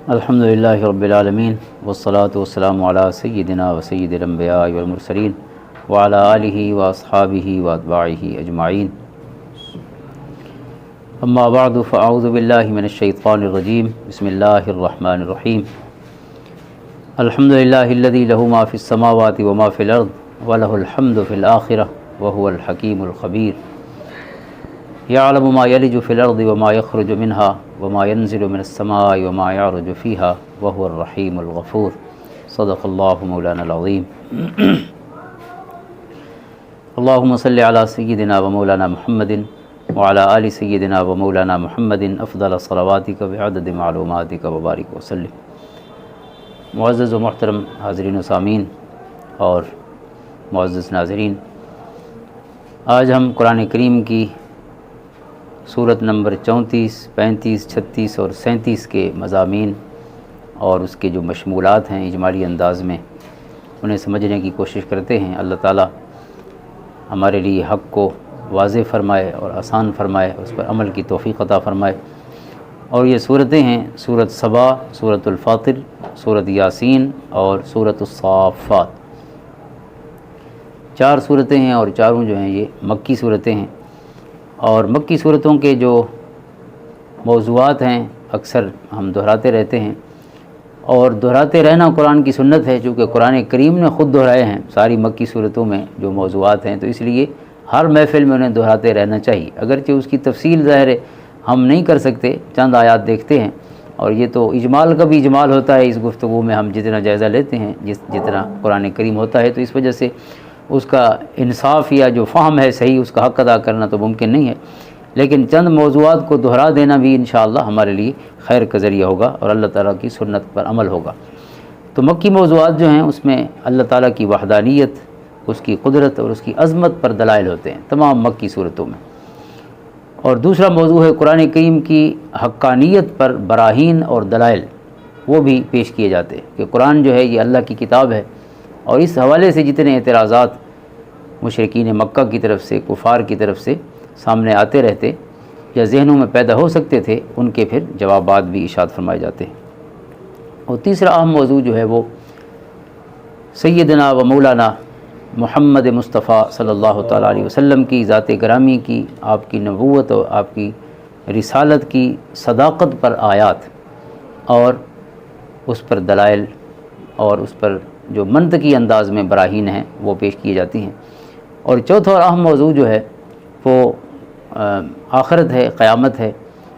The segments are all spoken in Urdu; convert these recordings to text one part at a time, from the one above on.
الحمدللہ رب العالمین والصلاة والسلام علی سیدنا و سید الانبیاء والمرسلین وعلی آلہ واصحابہ واتباعہ اجمعین، اما بعد فاعوذ باللہ من الشیطان الرجیم، بسم اللہ الرحمن الرحیم۔ الحمدللہ الذی لہ ما فی السماوات وما فی الارض ولہ الحمد فی الآخرہ وہو الحکیم الخبیر۔ یعلم ما یلج فی الارض وما یخرج منہا وما ينزل من السماء وما يعرج فيها وهو الرحيم الغفور۔ صدق اللہ مولانا العظیم۔ اللہم صلی علی سیدنا و مولانا محمد وعلی آل سیدنا و مولانا محمد افضل صلواتک بعدد معلوماتک وبارک وسلم۔ معزز و محترم حاضرین و سامعین اور معزز ناظرین، آج ہم قرآن کریم کی سورت نمبر 34، 35، 36 اور 37 کے مضامین اور اس کے جو مشمولات ہیں اجمالی انداز میں انہیں سمجھنے کی کوشش کرتے ہیں۔ اللہ تعالیٰ ہمارے لیے حق کو واضح فرمائے اور آسان فرمائے، اس پر عمل کی توفیق عطا فرمائے۔ اور یہ صورتیں ہیں سورت سبا، سورت الفاطر، سورت یاسین اور سورت الصافات۔ 4 صورتیں ہیں اور چاروں جو ہیں یہ مکی صورتیں ہیں۔ اور مکی صورتوں کے جو موضوعات ہیں اکثر ہم دہراتے رہتے ہیں، اور دہراتے رہنا قرآن کی سنت ہے، چونکہ قرآن کریم نے خود دہرائے ہیں ساری مکی صورتوں میں جو موضوعات ہیں، تو اس لیے ہر محفل میں انہیں دہراتے رہنا چاہیے۔ اگرچہ اس کی تفصیل ظاہر ہے ہم نہیں کر سکتے، چند آیات دیکھتے ہیں، اور یہ تو اجمال کا بھی اجمال ہوتا ہے اس گفتگو میں، ہم جتنا جائزہ لیتے ہیں جتنا قرآن کریم ہوتا ہے، تو اس وجہ سے اس کا انصاف یا جو فہم ہے صحیح اس کا حق ادا کرنا تو ممکن نہیں ہے، لیکن چند موضوعات کو دہرا دینا بھی انشاءاللہ ہمارے لیے خیر کا ذریعہ ہوگا اور اللہ تعالیٰ کی سنت پر عمل ہوگا۔ تو مکی موضوعات جو ہیں اس میں اللہ تعالیٰ کی وحدانیت، اس کی قدرت اور اس کی عظمت پر دلائل ہوتے ہیں تمام مکی صورتوں میں۔ اور دوسرا موضوع ہے قرآن کریم کی حقانیت پر براہین اور دلائل، وہ بھی پیش کیے جاتے ہیں کہ قرآن جو ہے یہ اللہ کی کتاب ہے، اور اس حوالے سے جتنے اعتراضات مشرکین مکہ کی طرف سے، کفار کی طرف سے سامنے آتے رہتے یا ذہنوں میں پیدا ہو سکتے تھے، ان کے پھر جوابات بھی ارشاد فرمائے جاتے ہیں۔ اور تیسرا اہم موضوع جو ہے وہ سیدنا و مولانا محمد مصطفیٰ صلی اللہ تعالیٰ علیہ وسلم کی ذات گرامی کی، آپ کی نبوت اور آپ کی رسالت کی صداقت پر آیات اور اس پر دلائل اور اس پر جو منطقی انداز میں براہین ہیں وہ پیش کی جاتی ہیں۔ اور چوتھا اور اہم موضوع جو ہے وہ آخرت ہے، قیامت ہے،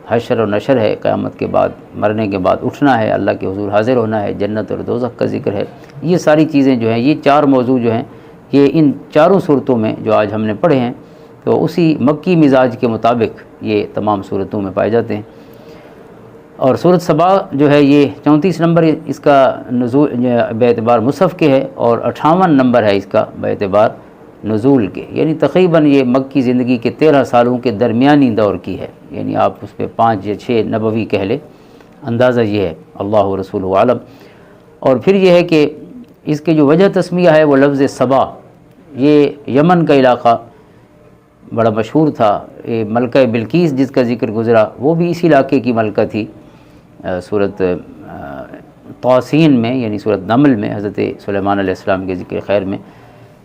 حشر و نشر ہے، قیامت کے بعد، مرنے کے بعد اٹھنا ہے، اللہ کے حضور حاضر ہونا ہے، جنت اور دوزخ کا ذکر ہے۔ یہ ساری چیزیں جو ہیں، یہ 4 موضوع جو ہیں، یہ ان 4 صورتوں میں جو آج ہم نے پڑھے ہیں تو اسی مکی مزاج کے مطابق یہ تمام صورتوں میں پائے جاتے ہیں۔ اور سورت سبا جو ہے یہ 34 نمبر اس کا نزول بے اعتبار مصحف کے ہے، اور 58 نمبر ہے اس کا بے اعتبار نزول کے، یعنی تقریباً یہ مکی زندگی کے 13 سالوں کے درمیانی دور کی ہے، یعنی آپ اس پہ 5 یا 6 نبوی کہہ لیں، اندازہ یہ ہے، اللہ و رسول عالم۔ اور پھر یہ ہے کہ اس کے جو وجہ تسمیہ ہے وہ لفظ سبا، یہ یمن کا علاقہ بڑا مشہور تھا، یہ ملکہ بلقیس جس کا ذکر گزرا وہ بھی اسی علاقے کی ملکہ تھی۔ سورت طاسین میں یعنی سورت نمل میں حضرت سلیمان علیہ السلام کے ذکر خیر میں،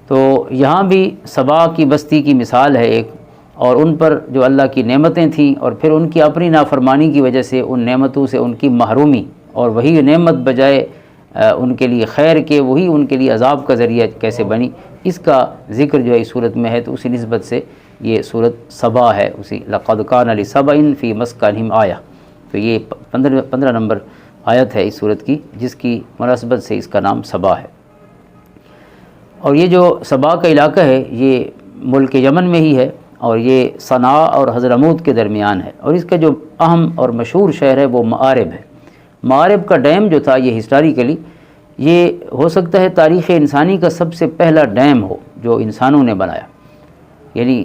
تو یہاں بھی سبا کی بستی کی مثال ہے ایک، اور ان پر جو اللہ کی نعمتیں تھیں اور پھر ان کی اپنی نافرمانی کی وجہ سے ان نعمتوں سے ان کی محرومی، اور وہی نعمت بجائے ان کے لیے خیر کے وہی ان کے لیے عذاب کا ذریعہ کیسے بنی، اس کا ذکر جو ہے اس صورت میں ہے، تو اسی نسبت سے یہ صورت سبا ہے، اسی لقد کان لسبإ فی مسکنہم آیہ، تو یہ 15 نمبر آیت ہے اس صورت کی، جس کی مناسبت سے اس کا نام سبا ہے۔ اور یہ جو سبا کا علاقہ ہے یہ ملک یمن میں ہی ہے، اور یہ صنعاء اور حضرموت کے درمیان ہے، اور اس کا جو اہم اور مشہور شہر ہے وہ مآرب ہے۔ مآرب کا ڈیم جو تھا یہ ہسٹوریکلی یہ ہو سکتا ہے تاریخ انسانی کا سب سے پہلا ڈیم ہو جو انسانوں نے بنایا، یعنی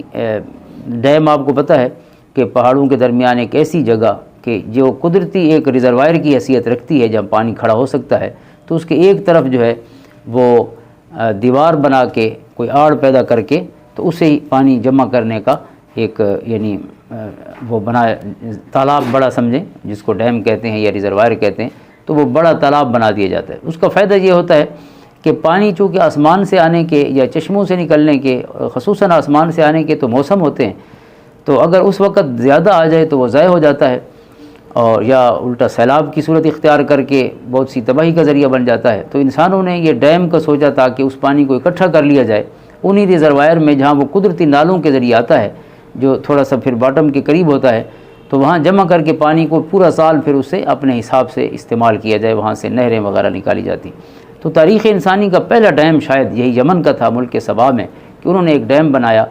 ڈیم آپ کو پتہ ہے کہ پہاڑوں کے درمیان ایک ایسی جگہ کہ جو قدرتی ایک ریزروائر کی حیثیت رکھتی ہے جہاں پانی کھڑا ہو سکتا ہے، تو اس کے ایک طرف جو ہے وہ دیوار بنا کے کوئی آڑ پیدا کر کے تو اسے ہی پانی جمع کرنے کا ایک یعنی وہ بنایا، تالاب بڑا سمجھیں جس کو ڈیم کہتے ہیں یا ریزروائر کہتے ہیں، تو وہ بڑا تالاب بنا دیا جاتا ہے۔ اس کا فائدہ یہ ہوتا ہے کہ پانی چونکہ آسمان سے آنے کے یا چشموں سے نکلنے کے، خصوصاً آسمان سے آنے کے تو موسم ہوتے ہیں، تو اگر اس وقت زیادہ آ جائے تو وہ ضائع ہو جاتا ہے، اور یا الٹا سیلاب کی صورت اختیار کر کے بہت سی تباہی کا ذریعہ بن جاتا ہے۔ تو انسانوں نے یہ ڈیم کا سوچا تاکہ اس پانی کو اکٹھا کر لیا جائے انہی ریزروائر میں، جہاں وہ قدرتی نالوں کے ذریعے آتا ہے جو تھوڑا سا پھر باٹم کے قریب ہوتا ہے، تو وہاں جمع کر کے پانی کو پورا سال پھر اسے اپنے حساب سے استعمال کیا جائے، وہاں سے نہریں وغیرہ نکالی جاتی۔ تو تاریخ انسانی کا پہلا ڈیم شاید یہی یمن کا تھا، ملک سبا میں، کہ انہوں نے ایک ڈیم بنایا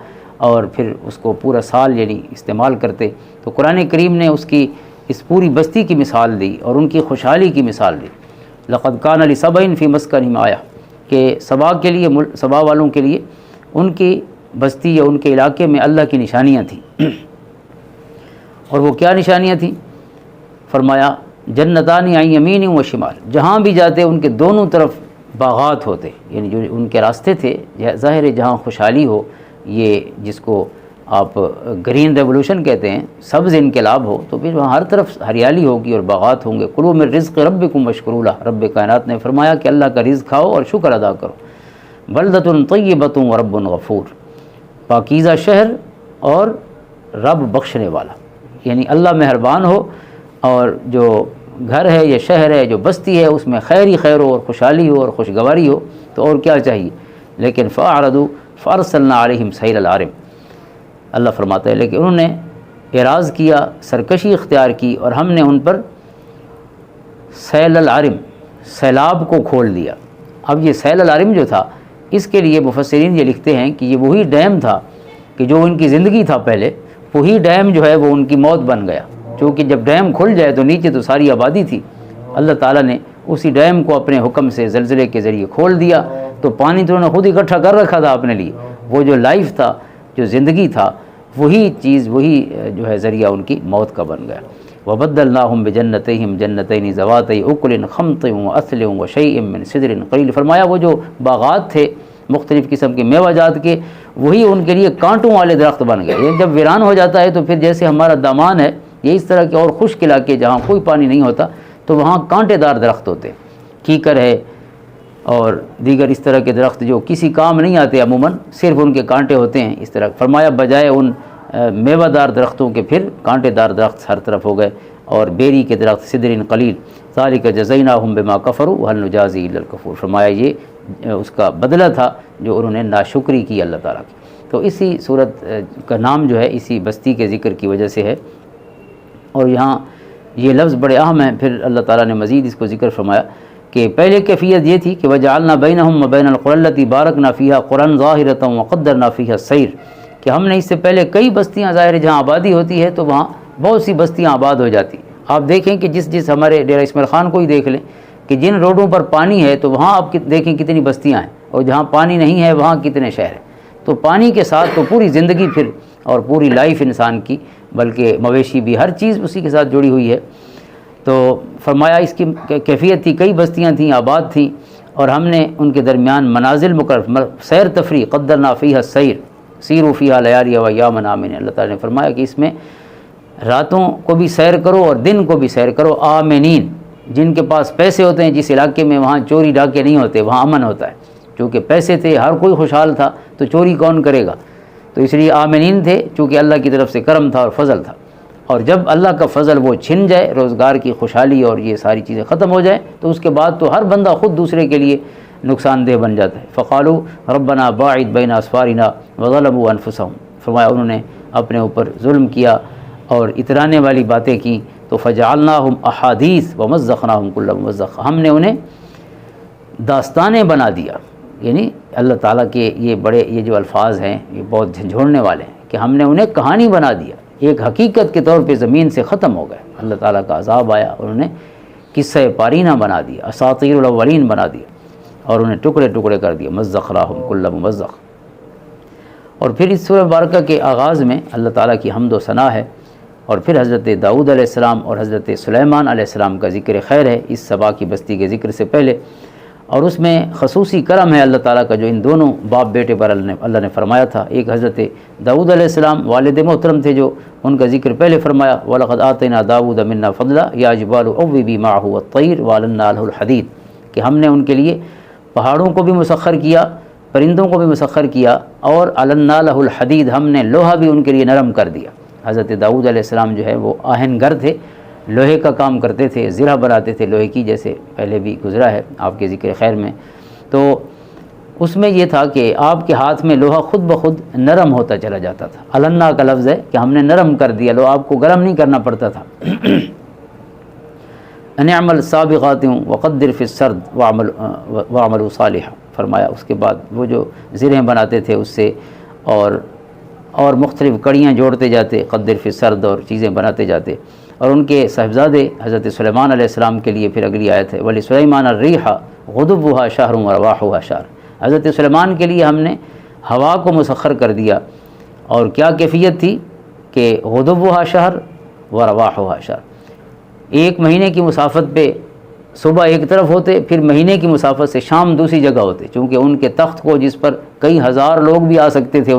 اور پھر اس کو پورا سال یعنی استعمال کرتے۔ تو قرآن کریم نے اس کی اس پوری بستی کی مثال دی اور ان کی خوشحالی کی مثال دی۔ لقد کان لسبع فی مسکنہم آیہ، کہ سبا کے لیے، سبا والوں کے لیے ان کی بستی یا ان کے علاقے میں اللہ کی نشانیاں تھیں۔ اور وہ کیا نشانیاں تھیں؟ فرمایا جنتان عن یمین و شمال، جہاں بھی جاتے ان کے دونوں طرف باغات ہوتے، یعنی جو ان کے راستے تھے، ظاہر ہے جہاں خوشحالی ہو، یہ جس کو آپ گرین ریولوشن کہتے ہیں، سبز انقلاب ہو، تو پھر وہاں ہر طرف ہریالی ہوگی اور باغات ہوں گے۔ کلوا من رزق ربکم واشکروا لہ، رب کائنات نے فرمایا کہ اللہ کا رزق کھاؤ اور شکر ادا کرو۔ بلدۃ طیبۃ ورب غفور، پاکیزہ شہر اور رب بخشنے والا، یعنی اللہ مہربان ہو، اور جو گھر ہے یا شہر ہے، جو بستی ہے، اس میں خیر ہی خیر ہو اور خوشحالی ہو اور خوشگواری ہو، تو اور کیا چاہیے؟ لیکن فاعرضوا فارسلنا علیہم سیل العارم، اللہ فرماتا ہے لیکن انہوں نے اعراض کیا، سرکشی اختیار کی، اور ہم نے ان پر سیل العارم، سیلاب کو کھول دیا۔ اب یہ سیل العارم جو تھا، اس کے لیے مفسرین یہ لکھتے ہیں کہ یہ وہی ڈیم تھا کہ جو ان کی زندگی تھا پہلے، وہی ڈیم جو ہے وہ ان کی موت بن گیا، کیونکہ جب ڈیم کھل جائے تو نیچے تو ساری آبادی تھی، اللہ تعالیٰ نے اسی ڈیم کو اپنے حکم سے زلزلے کے ذریعے کھول دیا، تو پانی تو انہوں نے خود اکٹھا کر رکھا تھا اپنے لیے، وہ جو لائف تھا، جو زندگی تھا، وہی چیز، وہی جو ہے ذریعہ ان کی موت کا بن گیا۔ وَبَدَّلْنَاهُمْ بِجَنَّتَيْهِمْ جَنَّتَيْنِ ذَوَاتَيْ أُكُلٍ خَمْطٍ وَأَثْلٍ وَشَيْءٍ مِّن سِدْرٍ قَلِيلٍ، فرمایا وہ جو باغات تھے مختلف قسم کے میوہ جات کے، وہی ان کے لیے کانٹوں والے درخت بن گئے۔ یہ جب ویران ہو جاتا ہے تو پھر جیسے ہمارا دامان ہے، یہ اس طرح کے اور خشک علاقے جہاں کوئی پانی نہیں ہوتا، تو وہاں کانٹے دار درخت ہوتے ہیں، کیکر ہے اور دیگر اس طرح کے درخت جو کسی کام نہیں آتے، عموماً صرف ان کے کانٹے ہوتے ہیں۔ اس طرح فرمایا بجائے ان میوہ دار درختوں کے پھر کانٹے دار درخت ہر طرف ہو گئے، اور بیری کے درخت سدر قلیل، ذالک جزیناہم بما کفروا وہل نجازی الا الکفور، فرمایا یہ اس کا بدلہ تھا جو انہوں نے ناشکری کی اللہ تعالیٰ کی۔ تو اسی صورت کا نام جو ہے اسی بستی کے ذکر کی وجہ سے ہے، اور یہاں یہ لفظ بڑے اہم ہیں۔ پھر اللہ تعالیٰ نے مزید اس کو ذکر فرمایا کہ پہلے کیفیت یہ تھی کہ وجعلنا بینہم وبین القری التی بارکنا فیہا قرآن ظاہرۃ وقدرنا فیہا السیر، کہ ہم نے اس سے پہلے کئی بستیاں، ظاہر جہاں آبادی ہوتی ہے تو وہاں بہت سی بستیاں آباد ہو جاتی۔ آپ دیکھیں کہ جس ہمارے ڈیرہ اسماعیل خان کو ہی دیکھ لیں کہ جن روڈوں پر پانی ہے تو وہاں آپ دیکھیں کتنی بستیاں ہیں، اور جہاں پانی نہیں ہے وہاں کتنے شہر ہیں۔ تو پانی کے ساتھ تو پوری زندگی پھر، اور پوری لائف انسان کی، بلکہ مویشی بھی، ہر چیز اسی کے ساتھ جڑی ہوئی ہے۔ تو فرمایا اس کی کیفیت تھی، کئی بستیاں تھیں، آباد تھیں، اور ہم نے ان کے درمیان منازل مقرر، سیر تفریح، قدرنا فیہا السیر سیروا فیہا لیالی و ایاما آمنین، اللہ تعالیٰ نے فرمایا کہ اس میں راتوں کو بھی سیر کرو اور دن کو بھی سیر کرو، آمنین، جن کے پاس پیسے ہوتے ہیں، جس علاقے میں وہاں چوری ڈاکے نہیں ہوتے، وہاں امن ہوتا ہے، چونکہ پیسے تھے، ہر کوئی خوشحال تھا، تو چوری کون کرے گا؟ تو اس لیے آمنین تھے، چونکہ اللہ کی طرف سے کرم تھا اور فضل تھا۔ اور جب اللہ کا فضل وہ چھن جائے، روزگار کی خوشحالی اور یہ ساری چیزیں ختم ہو جائیں، تو اس کے بعد تو ہر بندہ خود دوسرے کے لیے نقصان دہ بن جاتا ہے۔ فقالوا ربنا باعد بین اسفارنا وظلموا انفسهم، فرمایا انہوں نے اپنے اوپر ظلم کیا اور اترانے والی باتیں کی، تو فجعلناہم احادیث ومزقناہم کل ممزق، ہم نے انہیں داستانیں بنا دیا۔ یعنی اللہ تعالیٰ کے یہ جو الفاظ ہیں یہ بہت جھنجھوڑنے والے ہیں کہ ہم نے انہیں کہانی بنا دیا، ایک حقیقت کے طور پہ زمین سے ختم ہو گئے، اللہ تعالیٰ کا عذاب آیا، انہوں نے قصہ پارینہ بنا دیا، اساطیر الاولین بنا دیا، اور انہیں ٹکڑے ٹکڑے کر دیا، مزقناہم کل ممزق۔ اور پھر اس سورہ مبارکہ کے آغاز میں اللہ تعالیٰ کی حمد و ثنا ہے، اور پھر حضرت داؤد علیہ السلام اور حضرت سلیمان علیہ السلام کا ذکر خیر ہے اس سبا کی بستی کے ذکر سے پہلے۔ اور اس میں خصوصی کرم ہے اللہ تعالیٰ کا جو ان دونوں باپ بیٹے پر اللہ نے فرمایا تھا۔ ایک حضرت داؤد علیہ السلام والد محترم تھے جو ان کا ذکر پہلے فرمایا، وَلَقَدْ آتَيْنَا دَاوُودَ مِنَّا فَضْلًا يَا جِبَالُ أَوِّبِي مَعَهُ وَالطَّيْرَ وَأَلَنَّا لَهُ الْحَدِيدَ، کہ ہم نے ان کے لیے پہاڑوں کو بھی مسخر کیا، پرندوں کو بھی مسخر کیا، اور أَلَنَّا لَهُ الْحَدِيدَ، ہم نے لوہا بھی ان کے لیے نرم کر دیا۔ حضرت داؤد علیہ السلام جو ہے وہ آہن گر تھے، لوہے کا کام کرتے تھے، زرہ بناتے تھے لوہے کی، جیسے پہلے بھی گزرا ہے آپ کے ذکر خیر میں۔ تو اس میں یہ تھا کہ آپ کے ہاتھ میں لوہا خود بخود نرم ہوتا چلا جاتا تھا۔ النا کا لفظ ہے کہ ہم نے نرم کر دیا، لو آپ کو گرم نہیں کرنا پڑتا تھا۔ ان اعمل سابغات وقدر فی السرد واعملوا صالحا، فرمایا اس کے بعد وہ جو زرہیں بناتے تھے اس سے اور مختلف کڑیاں جوڑتے جاتے، قدر فی السرد، اور چیزیں بناتے جاتے۔ اور ان کے صاحبزادے حضرت سلیمان علیہ السلام کے لیے پھر اگلی آیت ہے، وَلِسُلَيْمَانَ الرِّيحَ غُدُوُّهَا شَهْرٌ وَرَوَاحُهَا شَهْرٌ، حضرت سلیمان کے لیے ہم نے ہوا کو مسخر کر دیا، اور کیا کیفیت تھی کہ غُدُوُّهَا شَهْرٌ وَرَوَاحُهَا شَهْرٌ، ایک مہینے کی مسافت پہ صبح ایک طرف ہوتے، پھر مہینے کی مسافت سے شام دوسری جگہ ہوتے، چونکہ ان کے تخت کو جس پر کئی ہزار لوگ بھی آ سکتے تھے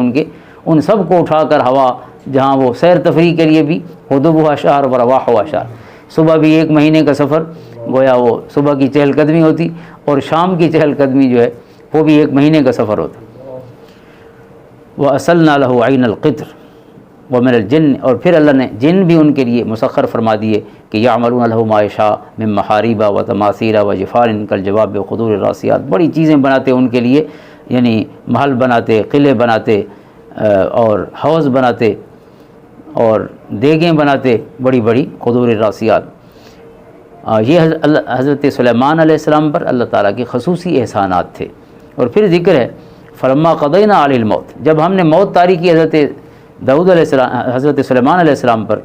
ان سب کو اٹھا کر ہوا جہاں وہ سیر تفریح کے لیے بھی غُدُوُّهَا شَهْرٌ وَرَوَاحُهَا شَهْرٌ، صبح بھی ایک مہینے کا سفر، گویا وہ صبح کی چہل قدمی ہوتی، اور شام کی چہل قدمی جو ہے وہ بھی ایک مہینے کا سفر ہوتا۔ وَأَسَلْنَا لَهُ عَيْنَ الْقِطْرِ وَمِنَ الْجِنِّ، اور پھر اللہ نے جن بھی ان کے لیے مسخر فرما دیے کہ يَعْمَلُونَ لَهُ مَا يَشَاءُ مِن مَحَارِيبَ وَتَمَاثِيلَ وَجِفَانٍ كَالْجَوَابِ وَقُدُورِ الرَّاسِيَاتِ، بڑی چیزیں بناتے ان کے لیے، یعنی محل بناتے، قلعے بناتے، اور حوض بناتے، اور دیگیں بناتے بڑی بڑی، قدور الراسیات۔ یہ حضرت سلیمان علیہ السلام پر اللہ تعالیٰ کے خصوصی احسانات تھے۔ اور پھر ذکر ہے فلما قضینا علی الموت، جب ہم نے موت طاری کی حضرت داؤد علیہ السلام، حضرت سلیمان علیہ السلام پر،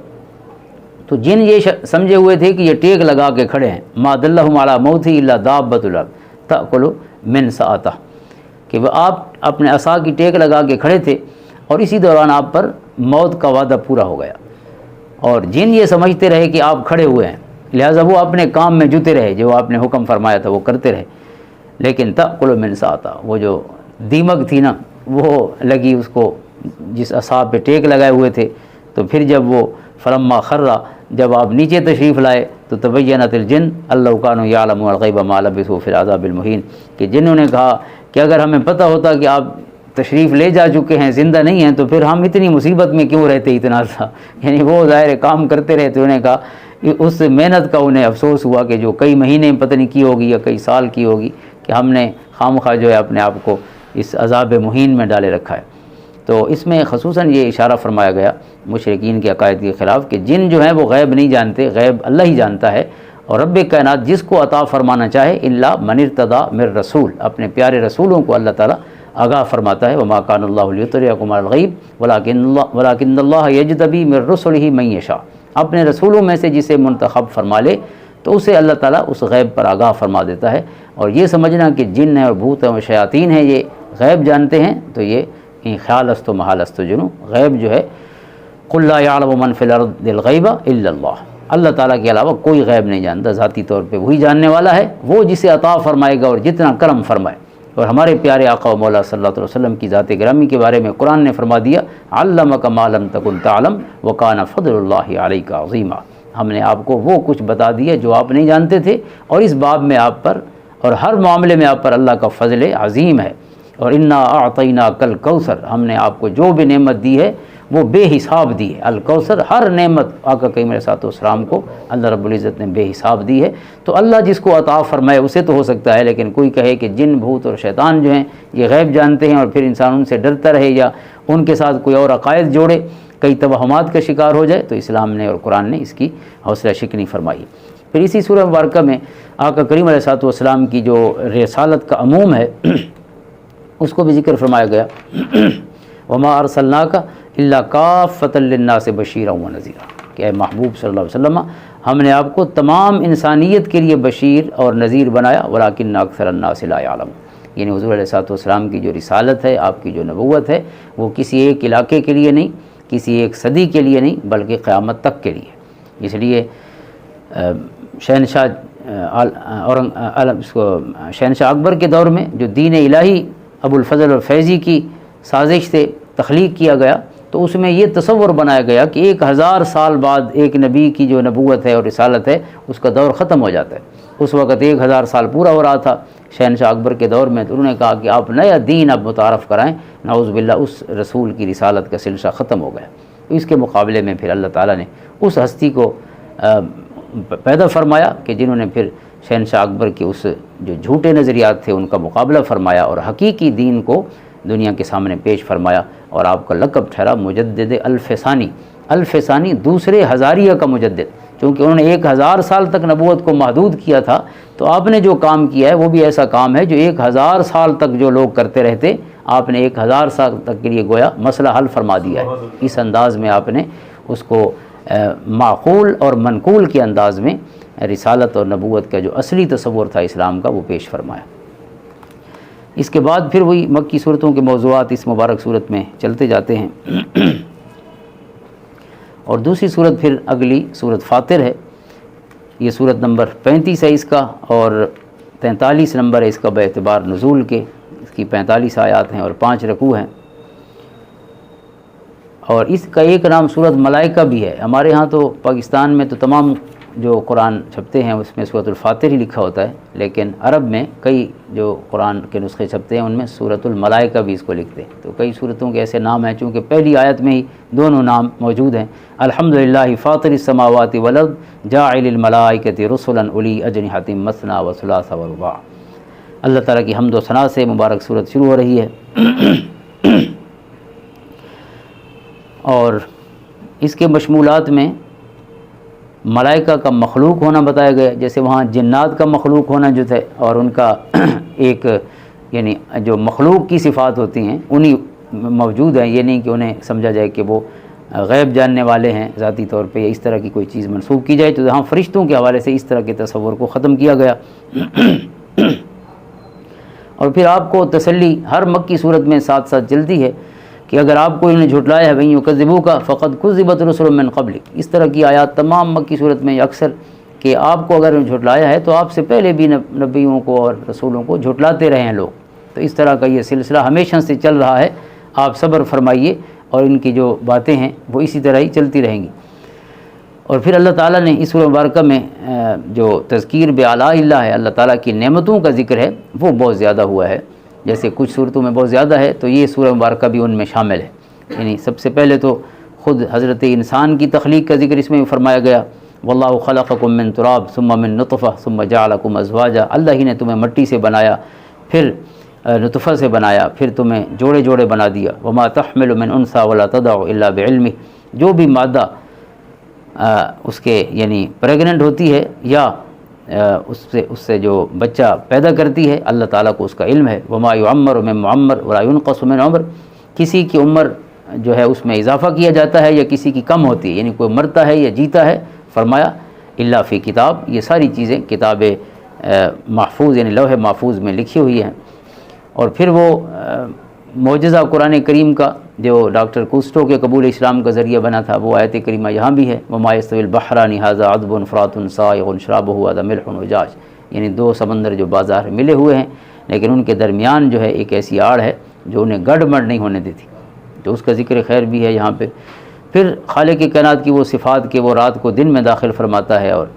تو جن یہ سمجھے ہوئے تھے کہ یہ ٹیک لگا کے کھڑے ہیں، ما دلہم علی موتہ الا دابۃ الارض تأکل من سأتہ، کہ وہ آپ اپنے عصا کی ٹیک لگا کے کھڑے تھے، اور اسی دوران آپ پر موت کا وعدہ پورا ہو گیا، اور جن یہ سمجھتے رہے کہ آپ کھڑے ہوئے ہیں، لہٰذا وہ اپنے کام میں جتے رہے، جو آپ نے حکم فرمایا تھا وہ کرتے رہے، لیکن تأکل من سأتہ، وہ جو دیمک تھی نا وہ لگی اس کو جس عصا پہ ٹیک لگائے ہوئے تھے، تو پھر جب وہ فلما خرّ، جب آپ نیچے تشریف لائے تو تبینت الجن ان لو کانوا یعلمون الغیب ما لبثوا فی العذاب المہین، کہ جنہوں نے کہا کہ اگر ہمیں پتہ ہوتا کہ آپ تشریف لے جا چکے ہیں، زندہ نہیں ہیں، تو پھر ہم اتنی مصیبت میں کیوں رہتے اتنا سا، یعنی وہ ظاہر کام کرتے رہے، تو انہوں نے کہا اس محنت کا انہیں افسوس ہوا کہ جو کئی مہینے پتہ نہیں کی ہوگی یا کئی سال کی ہوگی، کہ ہم نے خامخواہ جو ہے اپنے آپ کو اس عذاب مہین میں ڈالے رکھا ہے۔ تو اس میں خصوصاً یہ اشارہ فرمایا گیا مشرکین کے عقائد کے خلاف کہ جن جو ہیں وہ غیب نہیں جانتے، غیب اللہ ہی جانتا ہے، اور رب کائنات جس کو عطا فرمانا چاہے الا من ارتضی من رسول، اپنے پیارے رسولوں کو اللہ تعالیٰ آگاہ فرماتا ہے، وما کان اللہ لیطلعکم علی الغیب ولکن اللہ یجتبی من رسلہ من یشاء، اپنے رسولوں میں سے جسے منتخب فرما لے تو اسے اللہ تعالیٰ اس غیب پر آگاہ فرما دیتا ہے۔ اور یہ سمجھنا کہ جن ہیں اور بھوت ہیں اور شیاطین ہیں یہ غیب جانتے ہیں، تو یہ خیال است و محال است و جنو، غیب جو ہے قل لا یعلم من فی الارض الغیب الا اللہ، اللہ تعالیٰ کے علاوہ کوئی غیب نہیں جانتا، ذاتی طور پہ وہی جاننے والا ہے، وہ جسے عطا فرمائے گا اور جتنا کرم فرمائے۔ اور ہمارے پیارے آقا و مولا صلی اللہ علیہ وسلم کی ذات گرامی کے بارے میں قرآن نے فرما دیا علمک ما لم تکن تعلم وکان فضل اللہ علیک عظیما، ہم نے آپ کو وہ کچھ بتا دیا جو آپ نہیں جانتے تھے، اور اس باب میں آپ پر اور ہر معاملے میں آپ پر اللہ کا فضل عظیم ہے۔ اور انا اعطیناک الکوثر، ہم نے آپ کو جو بھی نعمت دی ہے وہ بے حساب دی ہے، الکوثر، ہر نعمت آقا کریم علیہ السلام کو اللہ رب العزت نے بے حساب دی ہے۔ تو اللہ جس کو عطا فرمائے اسے تو ہو سکتا ہے، لیکن کوئی کہے کہ جن بھوت اور شیطان جو ہیں یہ غیب جانتے ہیں اور پھر انسان ان سے ڈرتا رہے یا ان کے ساتھ کوئی اور عقائد جوڑے، کئی توہمات کا شکار ہو جائے، تو اسلام نے اور قرآن نے اس کی حوصلہ شکنی فرمائی۔ پھر اسی سورہ مبارکہ میں آقا کریم علیہ السلام کی جو رسالت کا عموم ہے اس کو بھی ذکر فرمایا گیا، وما ارسلناک الا کافۃ للناس بشیرا ونذیرا، کہ اے محبوب صلی اللہ علیہ وسلم ہم نے آپ کو تمام انسانیت کے لیے بشیر اور نذیر بنایا، ولکن اکثر الناس لا یعلمون، یعنی حضور علیہ السلام کی جو رسالت ہے، آپ کی جو نبوت ہے، وہ کسی ایک علاقے کے لیے نہیں، کسی ایک صدی کے لیے نہیں، بلکہ قیامت تک کے لیے۔ اس لیے شہنشاہ شہنشاہ اکبر کے دور میں جو دین الہی ابو الفضل الفیضی کی سازش سے تخلیق کیا گیا، تو اس میں یہ تصور بنایا گیا کہ 1000 سال بعد ایک نبی کی جو نبوت ہے اور رسالت ہے اس کا دور ختم ہو جاتا ہے۔ اس وقت 1000 سال پورا ہو رہا تھا شہنشاہ اکبر کے دور میں، تو انہوں نے کہا کہ آپ نیا دین اب متعارف کرائیں، نعوذ باللہ اس رسول کی رسالت کا سلسلہ ختم ہو گیا۔ اس کے مقابلے میں پھر اللہ تعالیٰ نے اس ہستی کو پیدا فرمایا کہ جنہوں نے پھر شہنشاہ اکبر کے اس جو جھوٹے نظریات تھے ان کا مقابلہ فرمایا اور حقیقی دین کو دنیا کے سامنے پیش فرمایا، اور آپ کا لقب ٹھہرا مجدد الف ثانی۔ الف ثانی دوسرے ہزاریہ کا مجدد، چونکہ انہوں نے 1000 سال تک نبوت کو محدود کیا تھا، تو آپ نے جو کام کیا ہے وہ بھی ایسا کام ہے جو 1000 سال تک جو لوگ کرتے رہتے، آپ نے 1000 سال تک کے لیے گویا مسئلہ حل فرما دیا ہے۔ اس انداز میں آپ نے اس کو معقول اور منقول کے انداز میں رسالت اور نبوت کا جو اصلی تصور تھا اسلام کا وہ پیش فرمایا۔ اس کے بعد پھر وہی مکی صورتوں کے موضوعات اس مبارک صورت میں چلتے جاتے ہیں، اور دوسری صورت پھر اگلی صورت فاطر ہے۔ یہ صورت نمبر 35 ہے اس کا، اور 43 نمبر ہے اس کا باعتبار نزول کے۔ اس کی 45 آیات ہیں اور 5 رکوع ہیں، اور اس کا ایک نام صورت ملائکہ بھی ہے۔ ہمارے ہاں تو پاکستان میں تو تمام جو قرآن چھپتے ہیں اس میں صورت الفاتر ہی لکھا ہوتا ہے، لیکن عرب میں کئی جو قرآن کے نسخے چھپتے ہیں ان میں صورت الملائکہ بھی اس کو لکھتے ہیں۔ تو کئی صورتوں کے ایسے نام ہیں، چونکہ پہلی آیت میں ہی دونوں نام موجود ہیں۔ الحمدللہ فاطر السماوات والارض جاعل الملائکۃ رسلا اولی اجنحۃ مثنی وثلاث ورباع۔ اللہ تعالیٰ کی حمد و ثنا سے مبارک صورت شروع ہو رہی ہے، اور اس کے مشمولات میں ملائکہ کا مخلوق ہونا بتایا گیا، جیسے وہاں جنات کا مخلوق ہونا جو ہے اور ان کا ایک یعنی جو مخلوق کی صفات ہوتی ہیں انہی موجود ہیں، یہ نہیں کہ انہیں سمجھا جائے کہ وہ غیب جاننے والے ہیں ذاتی طور پہ، اس طرح کی کوئی چیز منسوب کی جائے تو ہاں فرشتوں کے حوالے سے اس طرح کے تصور کو ختم کیا گیا۔ اور پھر آپ کو تسلی ہر مکی صورت میں ساتھ ساتھ جلدی ہے کہ اگر آپ کو انہیں جھٹلایا ہے وَإِن يُكَذِّبُوكَ فَقَدْ كُذِّبَتْ رُسُلٌ مِّن قَبْلِكَ، اس طرح کی آیات تمام مکی صورت میں اکثر کہ آپ کو اگر جھٹلایا ہے تو آپ سے پہلے بھی نبیوں کو اور رسولوں کو جھٹلاتے رہے ہیں لوگ۔ تو اس طرح کا یہ سلسلہ ہمیشہ سے چل رہا ہے، آپ صبر فرمائیے اور ان کی جو باتیں ہیں وہ اسی طرح ہی چلتی رہیں گی۔ اور پھر اللہ تعالیٰ نے اس سورہ مبارکہ میں جو تذکیر بآلاء اللہ ہے، اللہ تعالیٰ کی نعمتوں کا ذکر ہے وہ بہت زیادہ ہوا ہے، جیسے کچھ صورتوں میں بہت زیادہ ہے تو یہ سورہ مبارکہ بھی ان میں شامل ہے۔ یعنی سب سے پہلے تو خود حضرت انسان کی تخلیق کا ذکر اس میں فرمایا گیا، واللہ خلقکم من تراب ثم من نطفہ ثم جعلکم ازواجا، اللہ ہی نے تمہیں مٹی سے بنایا، پھر نطفہ سے بنایا، پھر تمہیں جوڑے جوڑے بنا دیا، وما تحمل من انثى ولا تضع الا بعلمہ، جو بھی مادہ اس کے یعنی پریگننٹ ہوتی ہے یا اس سے جو بچہ پیدا کرتی ہے اللہ تعالیٰ کو اس کا علم ہے، وما يعمر من معمر ولا ينقص من عمر، کسی کی عمر جو ہے اس میں اضافہ کیا جاتا ہے یا کسی کی کم ہوتی ہے، یعنی کوئی مرتا ہے یا جیتا ہے، فرمایا الا فی کتاب، یہ ساری چیزیں کتاب محفوظ یعنی لوح محفوظ میں لکھی ہوئی ہیں۔ اور پھر وہ معجزہ قرآن کریم کا جو ڈاکٹر کوسٹو کے قبول اسلام کا ذریعہ بنا تھا وہ آیت کریمہ یہاں بھی ہے، وما یستوی البحران ھذا عذب فرات سائغ شرابہ ھذا ملح اجاج، یعنی دو سمندر جو بازار ملے ہوئے ہیں لیکن ان کے درمیان جو ہے ایک ایسی آڑ ہے جو انہیں گڑبڑ نہیں ہونے دیتی، تو اس کا ذکر خیر بھی ہے یہاں پہ۔ پھر خالق کائنات کی وہ صفات کہ وہ رات کو دن میں داخل فرماتا ہے اور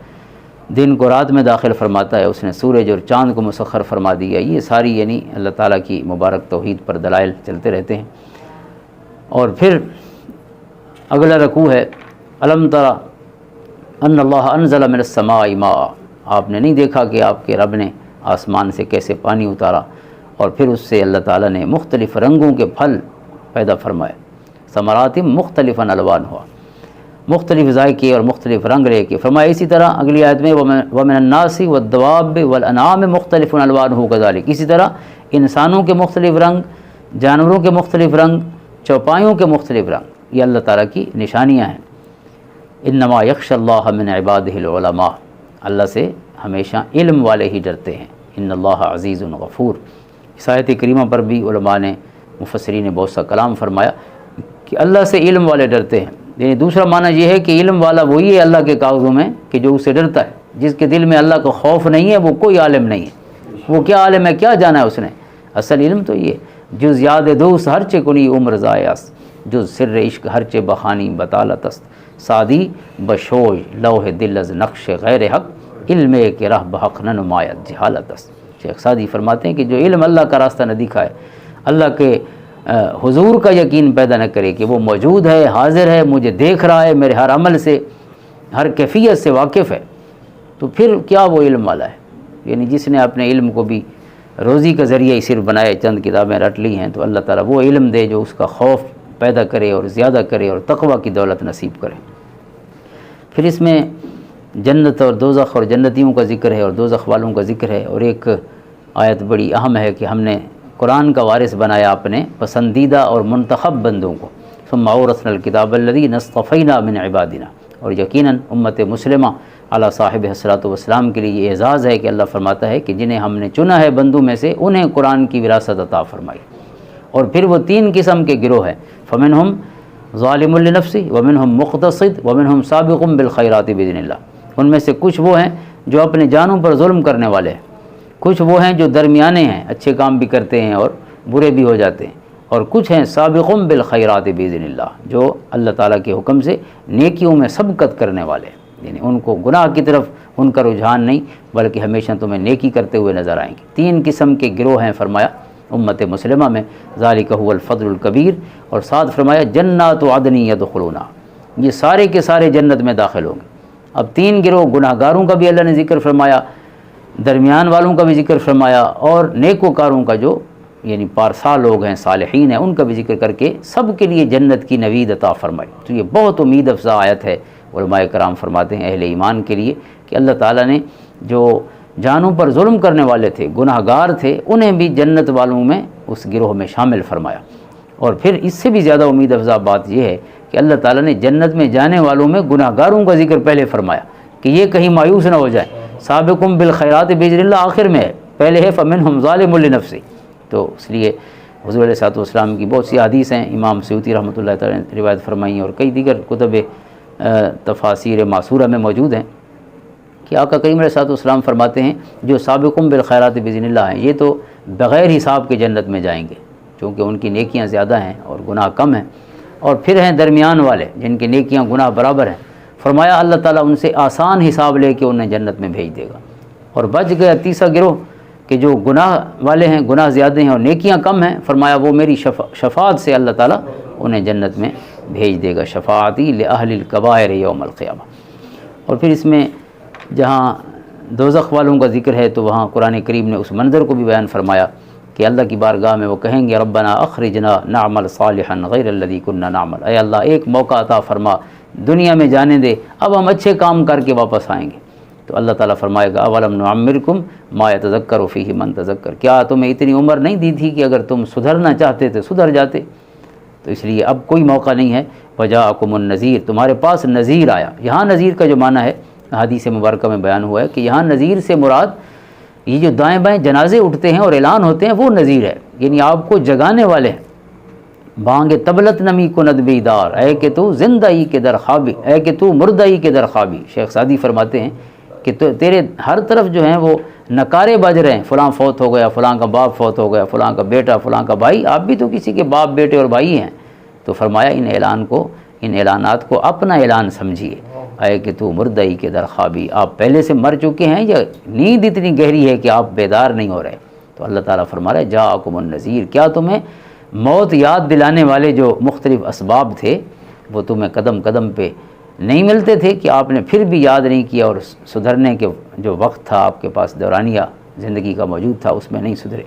دن کو رات میں داخل فرماتا ہے، اس نے سورج اور چاند کو مسخر فرما دیا، یہ ساری یعنی اللہ تعالیٰ کی مبارک توحید پر دلائل چلتے رہتے ہیں۔ اور پھر اگلا رکوع ہے الم تر ان اللہ انزل من السماء ماء، آپ نے نہیں دیکھا کہ آپ کے رب نے آسمان سے کیسے پانی اتارا، اور پھر اس سے اللہ تعالیٰ نے مختلف رنگوں کے پھل پیدا فرمائے، ثمرات مختلفا الوان ہوا، مختلف ذائقے اور مختلف رنگ لے کے فرمایا۔ اسی طرح اگلی آیت میں ومن الناس والدواب والانعام مختلف الوانہ کذالک، اسی طرح انسانوں کے مختلف رنگ، جانوروں کے مختلف رنگ، چوپایوں کے مختلف رنگ، یہ اللہ تعالیٰ کی نشانیاں ہیں۔ انما یخشی اللہ من عبادہ العلماء، اللہ سے ہمیشہ علم والے ہی ڈرتے ہیں، ان اللہ عزیز غفور۔ اس آیت کریمہ پر بھی علماء نے مفسرین نے بہت سا کلام فرمایا کہ اللہ سے علم والے ڈرتے ہیں، یعنی دوسرا معنی یہ ہے کہ علم والا وہی ہے اللہ کے کاغذوں میں کہ جو اسے ڈرتا ہے، جس کے دل میں اللہ کا خوف نہیں ہے وہ کوئی عالم نہیں ہے۔ وہ کیا عالم ہے، کیا جانا ہے اس نے؟ اصل علم تو یہ جز یاد دوست ہر چے کنی عمر ضائعست، جز سر عشق ہر چے بخانی بطالت است، سادی بشوش لوح دل از نقش غیر حق، علم کے رہ بحق نہ نمایت جہالت است۔ شیخ سعدی فرماتے ہیں کہ جو علم اللہ کا راستہ نہ دکھائے، اللہ کے حضور کا یقین پیدا نہ کرے کہ وہ موجود ہے، حاضر ہے، مجھے دیکھ رہا ہے، میرے ہر عمل سے ہر کیفیت سے واقف ہے، تو پھر کیا وہ علم والا ہے؟ یعنی جس نے اپنے علم کو بھی روزی کا ذریعہ ہی صرف بنائے، چند کتابیں رٹ لی ہیں، تو اللہ تعالیٰ وہ علم دے جو اس کا خوف پیدا کرے اور زیادہ کرے اور تقوی کی دولت نصیب کرے۔ پھر اس میں جنت اور دوزخ اور جنتیوں کا ذکر ہے اور دوزخ والوں کا ذکر ہے، اور ایک آیت بڑی اہم ہے کہ ہم نے قرآن کا وارث بنایا اپنے پسندیدہ اور منتخب بندوں کو، ثم اورثنا الکتاب الذین اصطفینا من عبادنا، اور یقیناً امت مسلمہ اعلیٰ صاحب الصلاۃ والسلام کے لیے یہ اعزاز ہے کہ اللہ فرماتا ہے کہ جنہیں ہم نے چنا ہے بندوں میں سے انہیں قرآن کی وراثت عطا فرمائی۔ اور پھر وہ تین قسم کے گروہ ہیں، فمنہم ظالم لنفسہ ومنہم مقتصد ومنہم سابق بالخیرات باذن اللہ۔ ان میں سے کچھ وہ ہیں جو اپنے جانوں پر ظلم کرنے والے ہیں، کچھ وہ ہیں جو درمیانے ہیں، اچھے کام بھی کرتے ہیں اور برے بھی ہو جاتے ہیں، اور کچھ ہیں سابقون بالخیرات باذن اللہ، جو اللہ تعالیٰ کے حکم سے نیکیوں میں سبقت کرنے والے ہیں، یعنی ان کو گناہ کی طرف ان کا رجحان نہیں بلکہ ہمیشہ تمہیں نیکی کرتے ہوئے نظر آئیں گے۔ تین قسم کے گروہ ہیں فرمایا امت مسلمہ میں، ذالک هو الفضل الکبیر، اور ساتھ فرمایا جنات عدن یدخلونہا، یہ سارے کے سارے جنت میں داخل ہوں گے۔ اب تین گروہ، گناہ گاروں کا بھی اللہ نے ذکر فرمایا، درمیان والوں کا بھی ذکر فرمایا، اور نیکوکاروں کا جو یعنی پارسا لوگ ہیں، صالحین ہیں، ان کا بھی ذکر کر کے سب کے لیے جنت کی نوید عطا فرمائی۔ تو یہ بہت امید افزا آیت ہے، علماء کرام فرماتے ہیں اہل ایمان کے لیے کہ اللہ تعالیٰ نے جو جانوں پر ظلم کرنے والے تھے، گناہ گار تھے، انہیں بھی جنت والوں میں اس گروہ میں شامل فرمایا۔ اور پھر اس سے بھی زیادہ امید افزا بات یہ ہے کہ اللہ تعالیٰ نے جنت میں جانے والوں میں گناہ گاروں کا ذکر پہلے فرمایا کہ یہ کہیں مایوس نہ ہو جائے، سابقون بالخیرات باذن اللہ آخر میں ہے، پہلے ہے فمنہم ظالم لنفسہ۔ تو اس لیے حضور علیہ الصلوۃ والسلام کی بہت سی حدیث ہیں، امام سیوطی رحمۃ اللہ تعالیٰ نے روایت فرمائی اور کئی دیگر کتب تفاسیر معصورہ میں موجود ہیں کہ آقا کریم علیہ الصلوۃ والسلام فرماتے ہیں جو سابقون بالخیرات باذن اللہ ہیں یہ تو بغیر حساب کے جنت میں جائیں گے، چونکہ ان کی نیکیاں زیادہ ہیں اور گناہ کم ہیں۔ اور پھر ہیں درمیان والے جن کی نیکیاں گناہ برابر ہیں، فرمایا اللہ تعالیٰ ان سے آسان حساب لے کے انہیں جنت میں بھیج دے گا۔ اور بچ گیا تیسرا گروہ کہ جو گناہ والے ہیں، گناہ زیادہ ہیں اور نیکیاں کم ہیں، فرمایا وہ میری شفاعت سے اللہ تعالیٰ انہیں جنت میں بھیج دے گا، شفاعتی لأہل الکبائر یوم القیامہ۔ اور پھر اس میں جہاں دوزخ والوں کا ذکر ہے تو وہاں قرآن کریم نے اس منظر کو بھی بیان فرمایا کہ اللہ کی بارگاہ میں وہ کہیں گے ربنا اخرجنا نعمل صالحا غیر الذی کنا نعمل، اے اللہ ایک موقع عطا فرما، دنیا میں جانے دے، اب ہم اچھے کام کر کے واپس آئیں گے۔ تو اللہ تعالیٰ فرمائے گا اولم نعمرکم ما یتذکر فیہ من تذکر، کیا تمہیں اتنی عمر نہیں دی تھی کہ اگر تم سدھرنا چاہتے تو سدھر جاتے؟ تو اس لیے اب کوئی موقع نہیں ہے۔ وجاءکم النذیر، تمہارے پاس نذیر آیا۔ یہاں نذیر کا جو معنی ہے حدیث مبارکہ میں بیان ہوا ہے کہ یہاں نذیر سے مراد یہ جو دائیں بائیں جنازے اٹھتے ہیں اور اعلان ہوتے ہیں وہ نذیر ہے، یعنی آپ کو جگانے والے ہیں۔ بانگ طبلت نمی کو ندبی دار، اے کہ تو زندئی کے در خوابی، اے کہ تو مردئی کے در خوابی۔ شیخ سعدی فرماتے ہیں کہ تیرے ہر طرف جو ہیں وہ نکارے بج رہے ہیں، فلاں فوت ہو گیا، فلاں کا باپ فوت ہو گیا، فلاں کا بیٹا، فلاں کا بھائی، آپ بھی تو کسی کے باپ بیٹے اور بھائی ہیں۔ تو فرمایا ان اعلانات کو اپنا اعلان سمجھیے، اے کہ تو مردئی کے در خوابی، آپ پہلے سے مر چکے ہیں یا نیند اتنی گہری ہے کہ آپ بیدار نہیں ہو رہے۔ تو اللہ تعالیٰ فرما رہا ہے جاءکم النذیر، کیا تمہیں موت یاد دلانے والے جو مختلف اسباب تھے وہ تمہیں قدم قدم پہ نہیں ملتے تھے کہ آپ نے پھر بھی یاد نہیں کیا اور سدھرنے کے جو وقت تھا آپ کے پاس دورانیہ زندگی کا موجود تھا اس میں نہیں سدھرے۔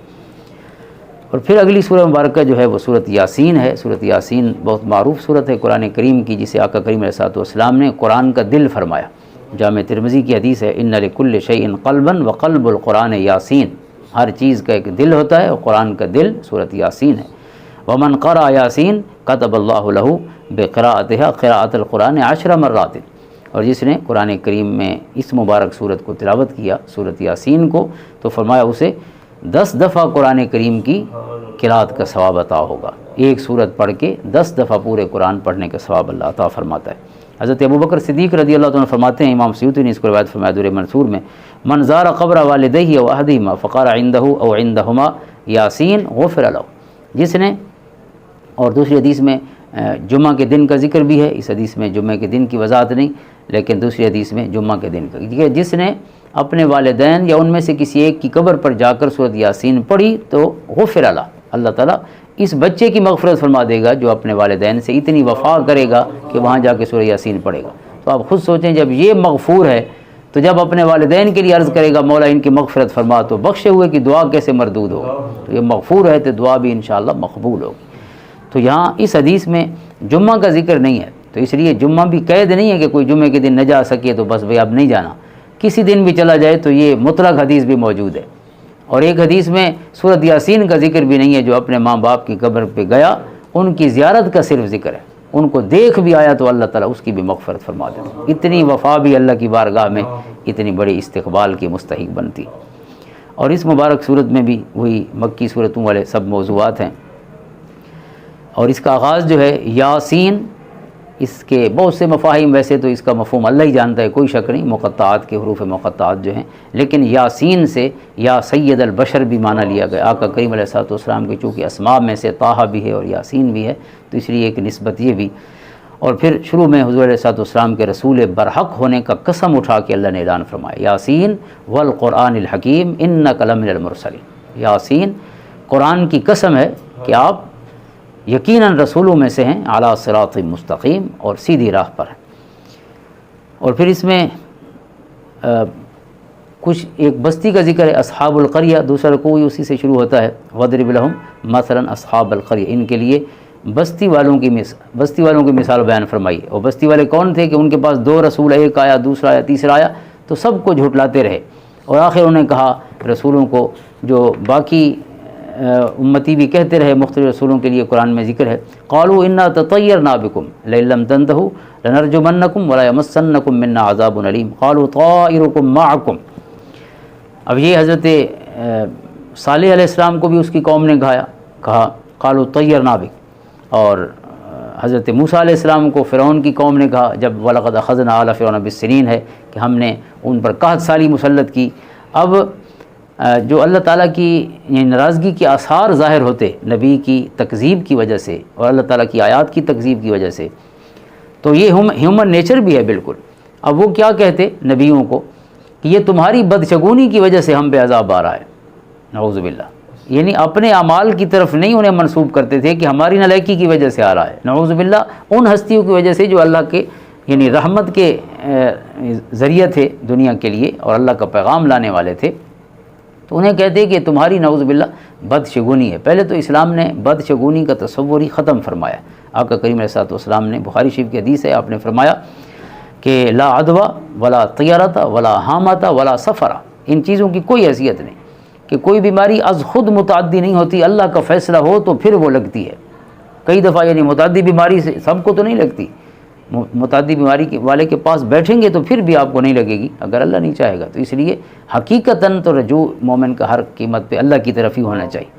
اور پھر اگلی سورہ مبارکہ جو ہے وہ سورۃ یاسین ہے۔ سورۃ یاسین بہت معروف سورت ہے قرآن کریم کی، جسے آقا کریم علیہ الصلوۃ والسلام نے قرآن کا دل فرمایا۔ جامع ترمذی کی حدیث ہے ان لکل شیء قلبا وقلب القرآن یاسین، ہر چیز کا ایک دل ہوتا ہے اور قرآن کا دل سورۃ یاسین ہے۔ ومن قرأ یاسین کتب اللہ لہ بقراءتها قراءۃ القرآن 10 مرات، اور جس نے قرآن کریم میں اس مبارک سورت کو تلاوت کیا سورۃ یاسین کو تو فرمایا اسے 10 دفعہ قرآن کریم کی قراءت کا ثواب عطا ہوگا۔ ایک سورت پڑھ کے 10 دفعہ پورے قرآن پڑھنے کا ثواب اللہ عطا فرماتا ہے۔ حضرت ابوبکر صدیق رضی اللہ عنہ فرماتے ہیں، امام سیوطی نے اس کو روایت فرمایا در منصور میں، من زار قبر والدیہ و احدہما فقرأ عندہ او عندہما یاسین غفر لہ، جس نے، اور دوسری حدیث میں جمعہ کے دن کا ذکر بھی ہے، اس حدیث میں جمعہ کے دن کی وضاحت نہیں، لیکن دوسری حدیث میں جمعہ کے دن کا، کہ جس نے اپنے والدین یا ان میں سے کسی ایک کی قبر پر جا کر سورۃ یاسین پڑھی تو غفر لہ، اللہ تعالیٰ اس بچے کی مغفرت فرما دے گا جو اپنے والدین سے اتنی وفا کرے گا کہ وہاں جا کے سورہ یاسین پڑھے گا۔ تو آپ خود سوچیں، جب یہ مغفور ہے تو جب اپنے والدین کے لیے عرض کرے گا مولا ان کی مغفرت فرما، تو بخشے ہوئے کی دعا کیسے مردود ہوگی؟ تو یہ مغفور ہے تو دعا بھی انشاءاللہ مقبول ہوگی۔ تو یہاں اس حدیث میں جمعہ کا ذکر نہیں ہے، تو اس لیے جمعہ بھی قید نہیں ہے کہ کوئی جمعے کے دن نہ جا سکے تو بس بھئی اب نہیں جانا، کسی دن بھی چلا جائے تو یہ مطلق حدیث بھی موجود ہے۔ اور ایک حدیث میں سورۃ یاسین کا ذکر بھی نہیں ہے، جو اپنے ماں باپ کی قبر پہ گیا ان کی زیارت کا صرف ذکر ہے، ان کو دیکھ بھی آیا تو اللہ تعالیٰ اس کی بھی مغفرت فرما دیتا۔ اتنی وفا بھی اللہ کی بارگاہ میں اتنی بڑی استقبال کی مستحق بنتی۔ اور اس مبارک صورت میں بھی وہی مکی صورتوں والے سب موضوعات ہیں، اور اس کا آغاز جو ہے یاسین، اس کے بہت سے مفاہیم، ویسے تو اس کا مفہوم اللہ ہی جانتا ہے، کوئی شک نہیں، مقطعات کے حروف مقطعات جو ہیں، لیکن یاسین سے یا سید البشر بھی معنی لیا گیا۔ آقا کریم علیہ الصلوۃ والسلام کے چونکہ اسماء میں سے طٰہٰ بھی ہے اور یاسین بھی ہے، تو اس لیے ایک نسبت یہ بھی۔ اور پھر شروع میں حضور علیہ الصلوۃ والسلام کے رسول برحق ہونے کا قسم اٹھا کے اللہ نے اعلان فرمایا، یاسین والقرآن الحکیم انک لمن المرسلین، یاسین قرآن کی قسم ہے کہ آپ یقیناً رسولوں میں سے ہیں، اعلیٰ صراط مستقیم، اور سیدھی راہ پر ہیں۔ اور پھر اس میں کچھ ایک بستی کا ذکر ہے، اصحاب القریہ، دوسرا رکوع اسی سے شروع ہوتا ہے، وَاضْرِبْ لَهُمْ مَثَلًا اصحاب القریہ، ان کے لیے بستی والوں کی مثال بیان فرمائی۔ اور بستی والے کون تھے کہ ان کے پاس دو رسول، ایک آیا، دوسرا آیا، تیسرا آیا، تو سب کو جھٹلاتے رہے، اور آخر انہوں نے کہا رسولوں کو، جو باقی امتی بھی کہتے رہے مختلف رسولوں کے لیے قرآن میں ذکر ہے، قالوا انا تطیرنا بکم لئن لم تنتہوا لنرجمنکم ولا یمسنکم منا عذاب علیم قالوا طائرکم معکم۔ اب یہ حضرت صالح علیہ السلام کو بھی اس کی قوم نے کہا قالوا طیرنا بک، اور حضرت موسیٰ علیہ السلام کو فرعون کی قوم نے کہا جب وَلَقَدْ أَخَذْنَا آلَ فِرْعَوْنَ بِالسِّنِينَ ہے کہ ہم نے ان پر قحط سالی مسلط کی۔ اب جو اللہ تعالیٰ کی ناراضگی کے آثار ظاہر ہوتے نبی کی تکذیب کی وجہ سے اور اللہ تعالیٰ کی آیات کی تکذیب کی وجہ سے، تو یہ ہیومن نیچر بھی ہے بالکل۔ اب وہ کیا کہتے نبیوں کو کہ یہ تمہاری بدشگونی کی وجہ سے ہم پہ عذاب آ رہا ہے، نعوذ باللہ، یعنی اپنے اعمال کی طرف نہیں انہیں منسوب کرتے تھے کہ ہماری نالائکی کی وجہ سے آ رہا ہے، نعوذ باللہ، ان ہستیوں کی وجہ سے جو اللہ کے یعنی رحمت کے ذریعہ تھے دنیا کے لیے اور اللہ کا پیغام لانے والے تھے، تو انہیں کہتے کہ تمہاری نعوذ باللہ بدشگونی ہے۔ پہلے تو اسلام نے بدشگونی کا تصور ہی ختم فرمایا۔ آقا کریم علیہ الصلوۃ والسلام نے، بخاری شریف کی حدیث ہے، آپ نے فرمایا کہ لا عدوہ ولا طیرۃ ولا حامۃ ولا سفر، ان چیزوں کی کوئی حیثیت نہیں، کہ کوئی بیماری از خود متعدی نہیں ہوتی، اللہ کا فیصلہ ہو تو پھر وہ لگتی ہے۔ کئی دفعہ یعنی متعدی بیماری سے سب کو تو نہیں لگتی، متعدی بیماری والے کے پاس بیٹھیں گے تو پھر بھی آپ کو نہیں لگے گی اگر اللہ نہیں چاہے گا۔ تو اس لیے حقیقتاً تو رجوع مومن کا ہر قیمت پہ اللہ کی طرف ہی ہونا چاہیے۔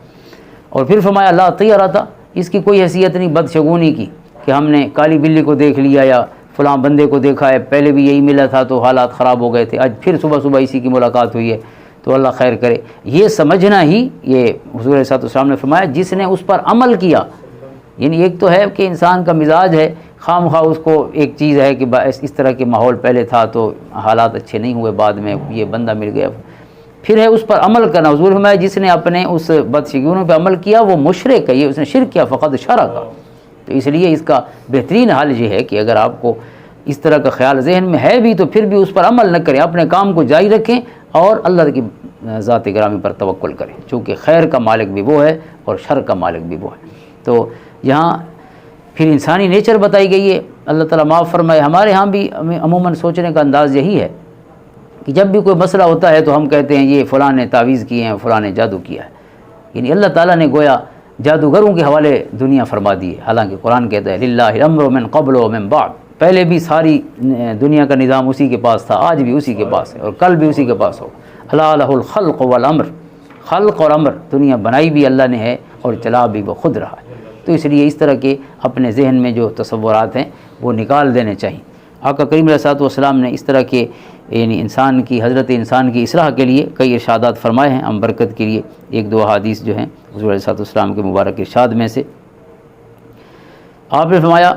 اور پھر فرمایا لا طیرۃ، اس کی کوئی حیثیت نہیں بدشگونی کی کہ ہم نے کالی بلی کو دیکھ لیا یا فلاں بندے کو دیکھا ہے، پہلے بھی یہی ملا تھا تو حالات خراب ہو گئے تھے، آج پھر صبح صبح اسی کی ملاقات ہوئی ہے تو اللہ خیر کرے، یہ سمجھنا ہی، یہ حضور علیہ السلام نے فرمایا جس نے اس پر عمل کیا۔ یعنی ایک تو ہے کہ انسان کا مزاج ہے، خام خواہ اس کو ایک چیز ہے کہ اس طرح کے ماحول پہلے تھا تو حالات اچھے نہیں ہوئے، بعد میں یہ بندہ مل گیا، پھر ہے اس پر عمل کرنا۔ حضور فرمایا جس نے اپنے اس بدشگونیوں پہ عمل کیا وہ مشرک ہے، یہ اس نے شرک کیا، فقد شرک۔ تو اس لیے اس کا بہترین حل یہ ہے کہ اگر آپ کو اس طرح کا خیال ذہن میں ہے بھی تو پھر بھی اس پر عمل نہ کریں، اپنے کام کو جاری رکھیں اور اللہ کی ذات گرامی پر توکل کریں، چونکہ خیر کا مالک بھی وہ ہے اور شر کا مالک بھی وہ ہے۔ تو یہاں پھر انسانی نیچر بتائی گئی ہے، اللہ تعالیٰ معاف فرمائے۔ ہمارے ہاں بھی عموماً سوچنے کا انداز یہی ہے کہ جب بھی کوئی مسئلہ ہوتا ہے تو ہم کہتے ہیں یہ فلاں نے تعویذ کیے ہیں، فلاں نے جادو کیا ہے، یعنی اللہ تعالیٰ نے گویا جادوگروں کے حوالے دنیا فرما دی ہے، حالانکہ قرآن کہتا ہے للہ الامر من قبل و من بعد، پہلے بھی ساری دنیا کا نظام اسی کے پاس تھا، آج بھی اسی کے پاس ہے اور کل بھی اسی کے پاس ہو۔ الا لہ الخلق والامر، خلق اور امر، دنیا بنائی بھی اللہ نے ہے اور چلا بھی وہ خود رہا ہے۔ تو اس لیے اس طرح کے اپنے ذہن میں جو تصورات ہیں وہ نکال دینے چاہیے۔ آقا کریم علیہ الصلوۃ والسلام نے اس طرح کے یعنی حضرت انسان کی اصلاح کے لیے کئی ارشادات فرمائے ہیں، ہم برکت کے لیے ایک دو احادیث جو ہیں حضور علیہ الصلوۃ والسلام کے مبارک ارشاد میں سے آپ نے فرمایا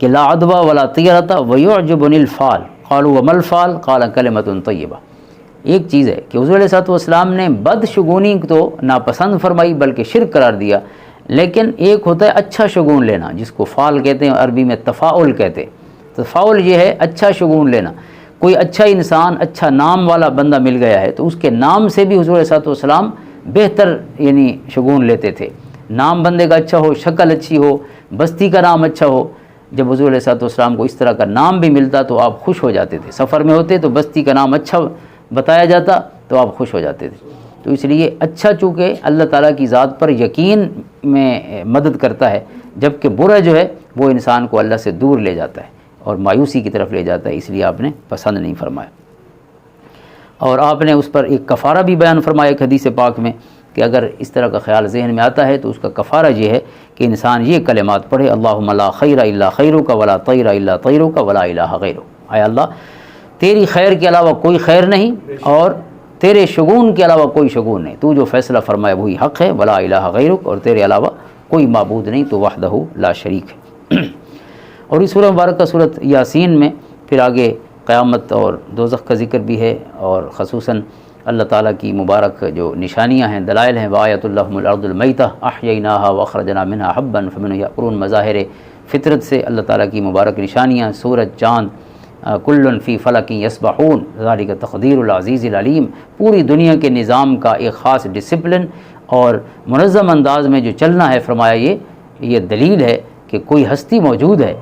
کہ لا عدوى ولا طیرۃ ویعجبنی الفال قالوا وما الفال قال کلمۃ طیبہ۔ ایک چیز ہے کہ حضور علیہ الصلوۃ والسلام نے بدشگونی تو ناپسند فرمائی بلکہ شرک قرار دیا، لیکن ایک ہوتا ہے اچھا شگون لینا جس کو فال کہتے ہیں، عربی میں تفاعل کہتے ہیں۔ تفاعل یہ ہے اچھا شگون لینا، کوئی اچھا انسان اچھا نام والا بندہ مل گیا ہے تو اس کے نام سے بھی حضور علیہ الصلوۃ والسلام بہتر یعنی شگون لیتے تھے۔ نام بندے کا اچھا ہو، شکل اچھی ہو، بستی کا نام اچھا ہو، جب حضور علیہ الصلوۃ والسلام کو اس طرح کا نام بھی ملتا تو آپ خوش ہو جاتے تھے۔ سفر میں ہوتے تو بستی کا نام اچھا بتایا جاتا تو آپ خوش ہو جاتے تھے۔ تو اس لیے اچھا چونکہ اللہ تعالیٰ کی ذات پر یقین میں مدد کرتا ہے، جبکہ برا جو ہے وہ انسان کو اللہ سے دور لے جاتا ہے اور مایوسی کی طرف لے جاتا ہے، اس لیے آپ نے پسند نہیں فرمایا۔ اور آپ نے اس پر ایک کفارہ بھی بیان فرمایا ایک حدیث پاک میں کہ اگر اس طرح کا خیال ذہن میں آتا ہے تو اس کا کفارہ یہ ہے کہ انسان یہ کلمات پڑھے، اللہم لا خیر الا خیرک ولا طیر الا طیرک ولا الہ غیرک۔ اے اللہ تیری خیر کے علاوہ کوئی خیر نہیں اور تیرے شگون کے علاوہ کوئی شگون نہیں، تو جو فیصلہ فرمائے وہی حق ہے، ولا الہ غیرک، اور تیرے علاوہ کوئی معبود نہیں، تو وحدہ لا شریک ہے۔ اور اس سورہ مبارکہ سورۃ یاسین میں پھر آگے قیامت اور دوزخ کا ذکر بھی ہے، اور خصوصاً اللہ تعالیٰ کی مبارک جو نشانیاں ہیں، دلائل ہیں، وآیۃ لہم الارض المیتہ احییناہا واخرجنا منہا حبا فمنہ یأکلون، مظاہر فطرت سے اللہ تعالیٰ کی مبارک نشانیاں، سورج، چاند، کل فی فلک یسبحون ذالک تقدیر العزیز العلیم، پوری دنیا کے نظام کا ایک خاص ڈسپلن اور منظم انداز میں جو چلنا ہے، فرمایا یہ دلیل ہے کہ کوئی ہستی موجود ہے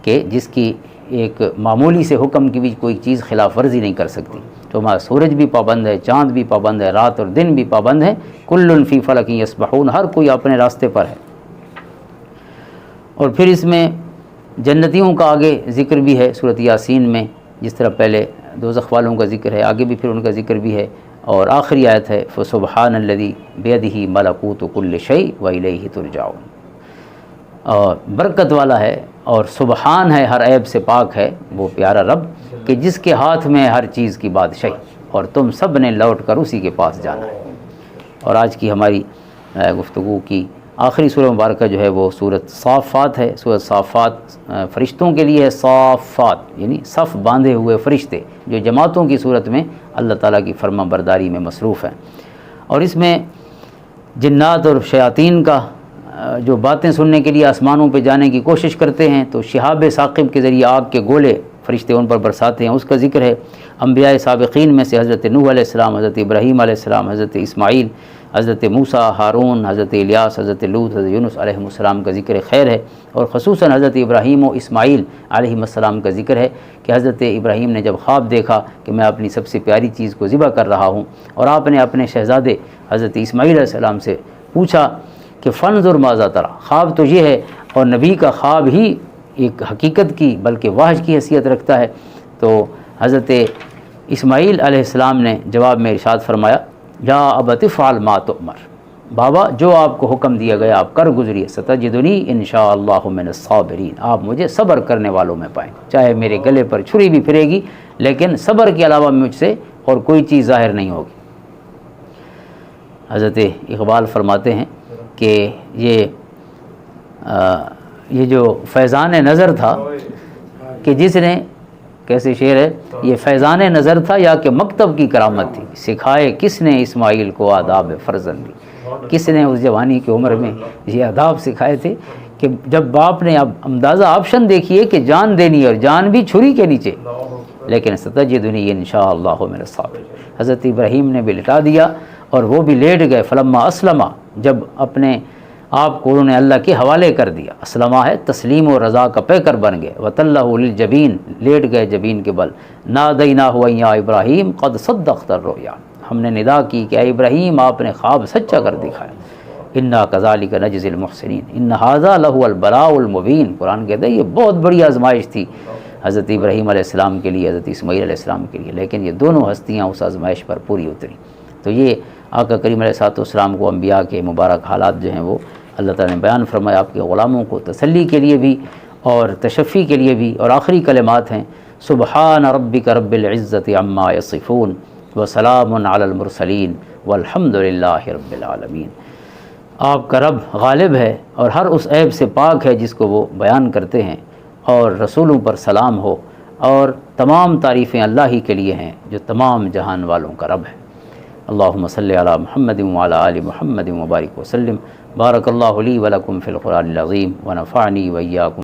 کہ جس کی ایک معمولی سے حکم کی بھی کوئی چیز خلاف ورزی نہیں کر سکتی۔ تو ہمارا سورج بھی پابند ہے، چاند بھی پابند ہے، رات اور دن بھی پابند ہے، کل فی فلک یسبحون، ہر کوئی اپنے راستے پر ہے۔ اور پھر اس میں جنتیوں کا آگے ذکر بھی ہے سورۃ یاسین میں، جس طرح پہلے دوزخ والوں کا ذکر ہے، آگے بھی پھر ان کا ذکر بھی ہے، اور آخری آیت ہے فسبحان الذی بیدہ ملکوت کل شیء والیہ ترجعون۔ اور برکت والا ہے اور سبحان ہے، ہر عیب سے پاک ہے وہ پیارا رب کہ جس کے ہاتھ میں ہر چیز کی بادشاہی، اور تم سب نے لوٹ کر اسی کے پاس جانا ہے۔ اور آج کی ہماری گفتگو کی آخری سورہ مبارکہ جو ہے وہ سورۃ صافات ہے۔ سورۃ صافات فرشتوں کے لیے ہے، صافات یعنی صف باندھے ہوئے فرشتے جو جماعتوں کی صورت میں اللہ تعالیٰ کی فرما برداری میں مصروف ہیں۔ اور اس میں جنات اور شیاطین کا جو باتیں سننے کے لیے آسمانوں پہ جانے کی کوشش کرتے ہیں تو شہاب ثاقب کے ذریعے آگ کے گولے فرشتے ان پر برساتے ہیں، اس کا ذکر ہے۔ انبیاء سابقین میں سے حضرت نوح علیہ السلام، حضرت ابراہیم علیہ السلام، حضرت اسماعیل، حضرت موسیٰ، ہارون، حضرت الیاس، حضرت لوط، حضرت یونس علیہ السلام کا ذکر خیر ہے۔ اور خصوصاً حضرت ابراہیم و اسماعیل علیہ السلام کا ذکر ہے کہ حضرت ابراہیم نے جب خواب دیکھا کہ میں اپنی سب سے پیاری چیز کو ذبح کر رہا ہوں، اور آپ نے اپنے شہزادے حضرت اسماعیل علیہ السلام سے پوچھا کہ فانظر ماذا تری، خواب تو یہ ہے، اور نبی کا خواب ہی ایک حقیقت کی بلکہ واحج کی حیثیت رکھتا ہے۔ تو حضرت اسماعیل علیہ السلام نے جواب میں ارشاد فرمایا یا ابت افعل ما تؤمر، بابا جو آپ کو حکم دیا گیا آپ کر گزریے، ستجدنی انشاءاللہ من الصابرین، آپ مجھے صبر کرنے والوں میں پائیں، چاہے میرے گلے پر چھری بھی پھرے گی لیکن صبر کے علاوہ مجھ سے اور کوئی چیز ظاہر نہیں ہوگی۔ حضرت اقبال فرماتے ہیں کہ یہ جو فیضان نظر تھا کہ جس نے، کیسے شعر ہے، یہ فیضان نظر تھا یا کہ مکتب کی کرامت تھی، سکھائے کس نے اسماعیل کو آداب فرزندی، کس نے اس جوانی کی عمر میں یہ آداب سکھائے تھے کہ جب باپ نے، اب اندازہ آپشن دیکھیے کہ جان دینی اور جان بھی چھری کے نیچے، لیکن ستجدنی انشاءاللہ من الصابرین، حضرت ابراہیم نے بھی لٹا دیا اور وہ بھی لیٹ گئے، فلما اسلما، جب اپنے آپ کو انہوں نے اللہ کے حوالے کر دیا، اسلمہ ہے تسلیم و رضا کا پیکر بن گئے، وتلہ للجبین، لیٹ گئے جبین کے بل، نادیناہ یا ابراہیم قد صدقت الرؤیا، ہم نے ندا کی کہ اے ابراہیم آپ نے خواب سچا کر دکھایا، انا کذالک نجزی المحسنین ان ھذا لہو البلاء المبین، قرآن کہتا ہے یہ بہت بڑی آزمائش تھی حضرت ابراہیم علیہ السلام کے لیے، حضرت اسماعیل علیہ السلام کے لیے، لیکن یہ دونوں ہستیاں اس آزمائش پر پوری اتری۔ تو یہ آقا کریم علیہ السلام کو انبیاء کے مبارک حالات جو ہیں وہ اللہ تعالیٰ نے بیان فرمایا آپ کے غلاموں کو تسلی کے لیے بھی اور تشفی کے لیے بھی۔ اور آخری کلمات ہیں سبحان ربک رب العزت عما یصفون وسلام علی المرسلین والحمد للہ رب العالمین۔ آپ کا رب غالب ہے اور ہر اس عیب سے پاک ہے جس کو وہ بیان کرتے ہیں، اور رسولوں پر سلام ہو، اور تمام تعریفیں اللہ ہی کے لیے ہیں جو تمام جہان والوں کا رب ہے۔ اللہم صلی علی محمد وعلی آل محمد وبارک وسلم۔ بارک اللہ لی ولکم فی القرآن العظیم ونفعنی وإیاکم